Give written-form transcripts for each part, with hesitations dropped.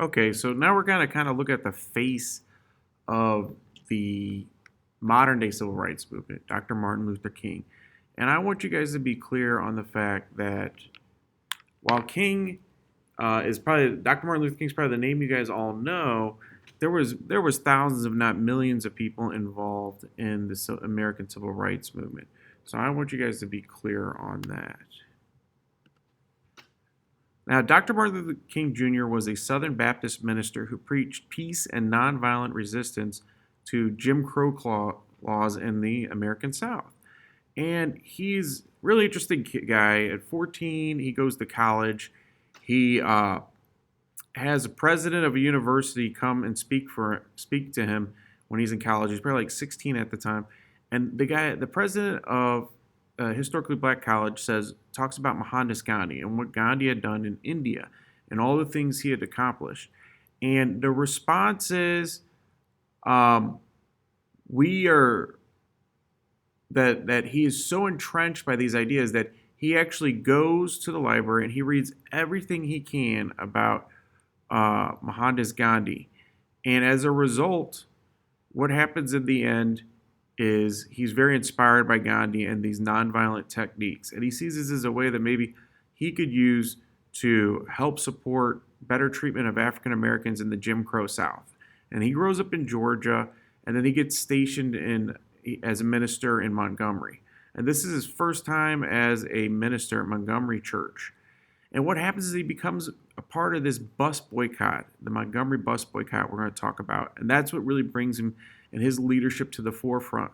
Okay, so now we're going to kind of look at the face of the modern day civil rights movement, Dr. Martin Luther King. And I want you guys to be clear on the fact that while King is probably Dr. Martin Luther King's probably the name you guys all know, there was thousands, if not millions, of people involved in the American civil rights movement. So I want you guys to be clear on that. Now, Dr. Martin Luther King Jr. was a Southern Baptist minister who preached peace and nonviolent resistance to Jim Crow laws in the American South. And he's a really interesting guy. At 14, he goes to college. He has a president of a university come and speak to him when he's in college. He's probably like 16 at the time. And the president of historically black college talks about Mohandas Gandhi and what Gandhi had done in India and all the things he had accomplished. And the response is, we are that he is so entrenched by these ideas that he actually goes to the library and he reads everything he can about Mohandas Gandhi. And as a result, what happens in the end is he's very inspired by Gandhi and these nonviolent techniques. And he sees this as a way that maybe he could use to help support better treatment of African Americans in the Jim Crow South. And he grows up in Georgia, and then he gets stationed as a minister in Montgomery. And this is his first time as a minister at Montgomery Church. And what happens is he becomes a part of this bus boycott, the Montgomery Bus Boycott we're going to talk about. And that's what really brings him and his leadership to the forefront.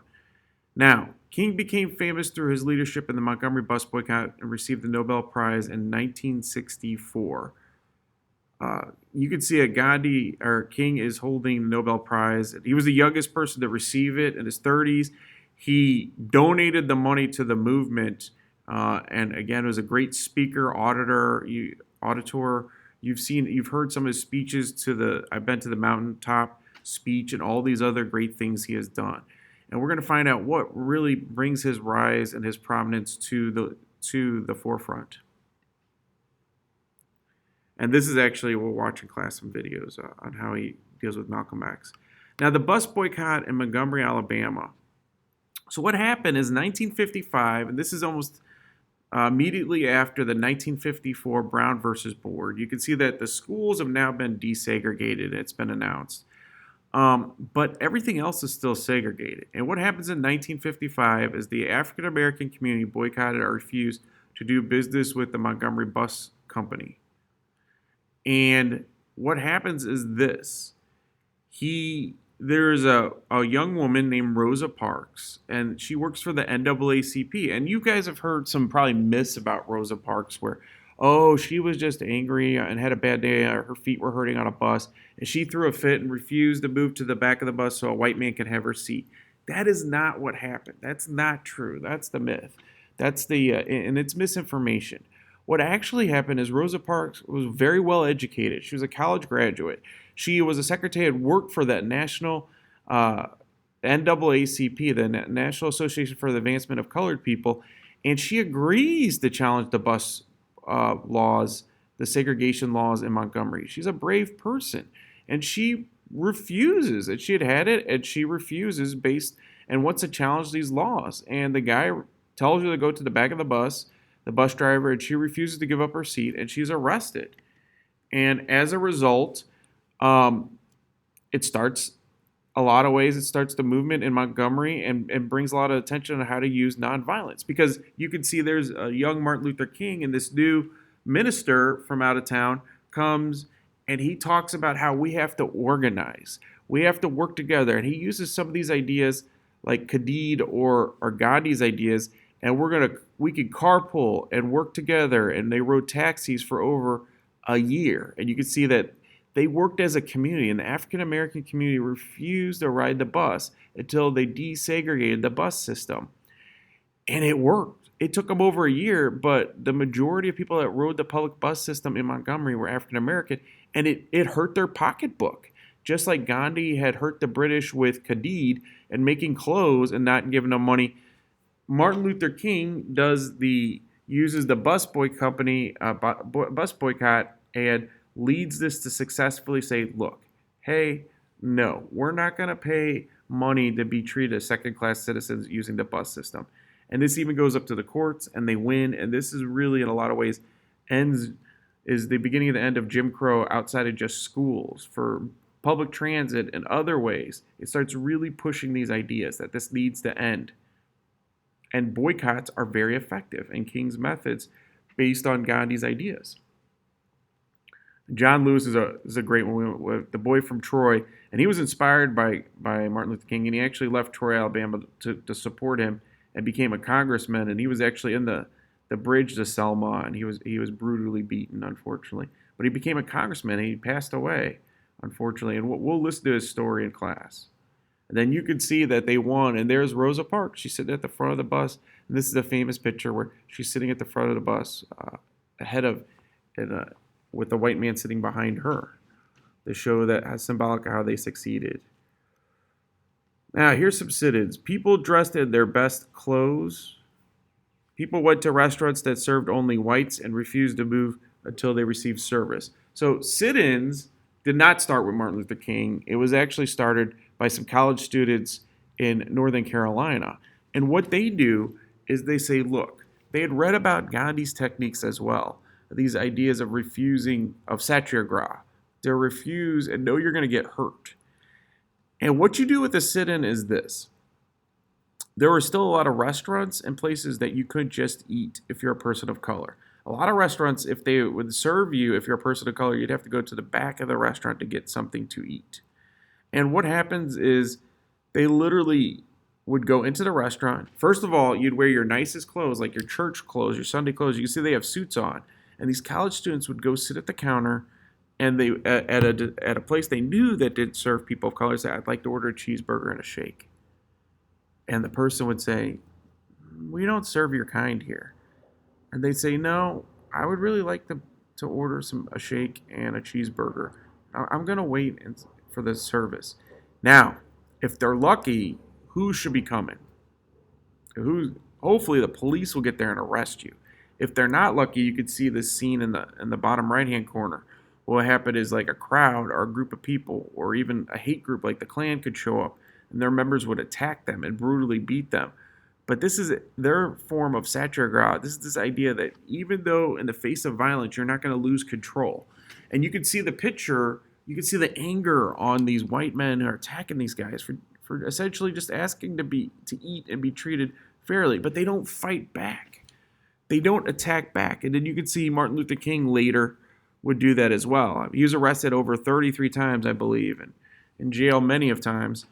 Now, King became famous through his leadership in the Montgomery Bus Boycott and received the Nobel Prize in 1964. You can see King is holding the Nobel Prize. He was the youngest person to receive it in his 30s. He donated the money to the movement, and again, was a great speaker, auditor. You've heard some of his speeches I've been to the mountaintop speech and all these other great things he has done. And we're going to find out what really brings his rise and his prominence to the forefront. And this is actually, we'll watch in class some videos on how he deals with Malcolm X. Now, the bus boycott in Montgomery, Alabama. So what happened is 1955, and this is almost immediately after the 1954 Brown versus Board. You can see that the schools have now been desegregated. It's been announced. But everything else is still segregated. And what happens in 1955 is the African American community boycotted or refused to do business with the Montgomery Bus Company. And what happens is this. There's a young woman named Rosa Parks, and she works for the NAACP. And you guys have heard some probably myths about Rosa Parks where, oh, she was just angry and had a bad day. Her feet were hurting on a bus, and she threw a fit and refused to move to the back of the bus so a white man could have her seat. That is not what happened. That's not true. That's the myth. And it's misinformation. What actually happened is Rosa Parks was very well educated. She was a college graduate. She was a secretary and worked for that national NAACP, the National Association for the Advancement of Colored People, and she agrees to challenge the bus laws, the segregation laws in Montgomery. She's a brave person, and she refuses. And she had it, and she refuses and wants to challenge these laws. And the guy tells her to go to the back of the bus driver, and she refuses to give up her seat, and she's arrested. And as a result, it starts the movement in Montgomery and brings a lot of attention on how to use nonviolence. Because you can see there's a young Martin Luther King, and this new minister from out of town comes, and he talks about how we have to organize. We have to work together. And he uses some of these ideas like Khalid or Gandhi's ideas, and we could carpool and work together. And they rode taxis for over a year. And you can see that they worked as a community, and the African American community refused to ride the bus until they desegregated the bus system. And it worked. It took them over a year, but the majority of people that rode the public bus system in Montgomery were African American, and it hurt their pocketbook. Just like Gandhi had hurt the British with Khalid and making clothes and not giving them money, Martin Luther King uses the bus boycott and leads this to successfully say, look, hey, no, we're not going to pay money to be treated as second-class citizens using the bus system. And this even goes up to the courts, and they win. And this is really, in a lot of ways, is the beginning of the end of Jim Crow outside of just schools for public transit and other ways. It starts really pushing these ideas that this needs to end. And boycotts are very effective in King's methods based on Gandhi's ideas. John Lewis is a great one, with the boy from Troy, and he was inspired by Martin Luther King, and he actually left Troy, Alabama to support him and became a congressman, and he was actually in the bridge to Selma, and he was brutally beaten, unfortunately. But he became a congressman, and he passed away, unfortunately, and we'll listen to his story in class. And then you could see that they won, and there's Rosa Parks. She's sitting at the front of the bus, and this is a famous picture where she's sitting at the front of the bus, ahead of, with the white man sitting behind her, to show that how symbolic of how they succeeded. Now, here's some sit-ins. People dressed in their best clothes. People went to restaurants that served only whites and refused to move until they received service. So sit-ins did not start with Martin Luther King. It was actually started by some college students in Northern Carolina. And what they do is they say, look, they had read about Gandhi's techniques as well, these ideas of refusing, of satyagraha. To refuse and know you're going to get hurt. And what you do with a sit-in is this. There were still a lot of restaurants and places that you couldn't just eat if you're a person of color. A lot of restaurants, if they would serve you, if you're a person of color, you'd have to go to the back of the restaurant to get something to eat. And what happens is they literally would go into the restaurant. First of all, you'd wear your nicest clothes, like your church clothes, your Sunday clothes. You can see they have suits on. And these college students would go sit at the counter, and they at a place they knew that didn't serve people of color, say, I'd like to order a cheeseburger and a shake. And the person would say, we don't serve your kind here. And they'd say, no, I would really like to order a shake and a cheeseburger. I'm going to wait for the service. Now, if they're lucky, who should be coming? Hopefully the police will get there and arrest you. If they're not lucky, you could see this scene in the bottom right-hand corner. What happened is like a crowd or a group of people or even a hate group like the Klan could show up, and their members would attack them and brutally beat them. But this is their form of satyagraha. This is this idea that even though in the face of violence, you're not going to lose control. And you can see the picture, you can see the anger on these white men who are attacking these guys for essentially just asking to eat and be treated fairly. But they don't fight back. They don't attack back. And then you can see Martin Luther King later would do that as well. He was arrested over 33 times, I believe, and in jail many of times.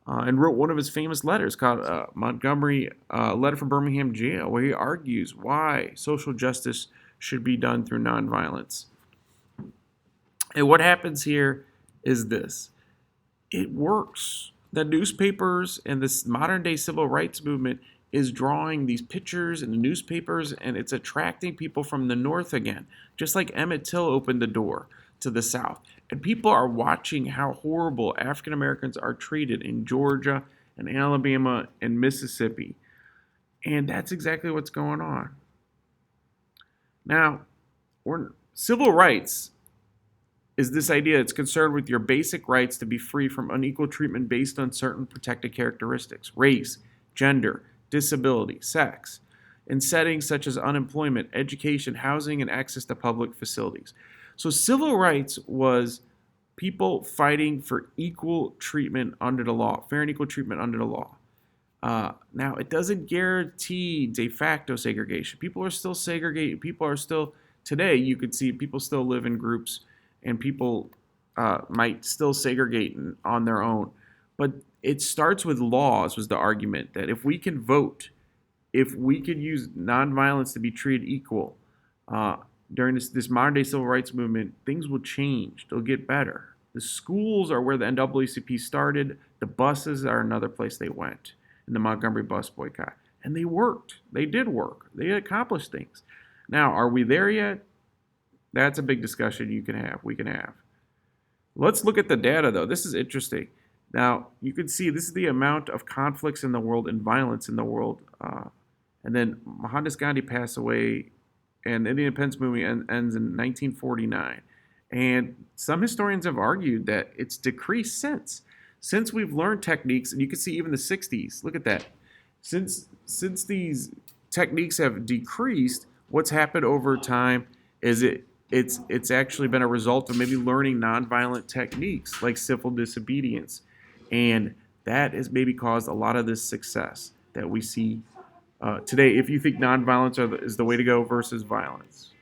And wrote one of his famous letters called Montgomery Letter from Birmingham Jail, where he argues why social justice should be done through nonviolence. And what happens here is this. It works. The newspapers and this modern-day civil rights movement is drawing these pictures in the newspapers, and it's attracting people from the North again, just like Emmett Till opened the door to the South. And people are watching how horrible African Americans are treated in Georgia and Alabama and Mississippi. And that's exactly what's going on. Now, civil rights is this idea that's concerned with your basic rights to be free from unequal treatment based on certain protected characteristics, race, gender, disability, sex, in settings such as unemployment, education, housing, and access to public facilities. So civil rights was people fighting for equal treatment under the law, fair and equal treatment under the law. Now, it doesn't guarantee de facto segregation. People are still segregated. People are still, today, you could see people still live in groups, and people might still segregate on their own. But it starts with laws, was the argument, that if we can vote, if we could use nonviolence to be treated equal, during this modern-day civil rights movement, things will change. They'll get better. The schools are where the NAACP started. The buses are another place they went in the Montgomery Bus Boycott. And they worked. They did work. They accomplished things. Now, are we there yet? That's a big discussion we can have. Let's look at the data, though. This is interesting. Now, you can see this is the amount of conflicts in the world and violence in the world. And then Mohandas Gandhi passed away, and the independence movement ends in 1949. And some historians have argued that it's decreased since we've learned techniques, and you can see even the 60s. Look at that. Since these techniques have decreased, what's happened over time is it's actually been a result of maybe learning nonviolent techniques like civil disobedience, and that has maybe caused a lot of this success that we see today. If you think nonviolence is the way to go versus violence.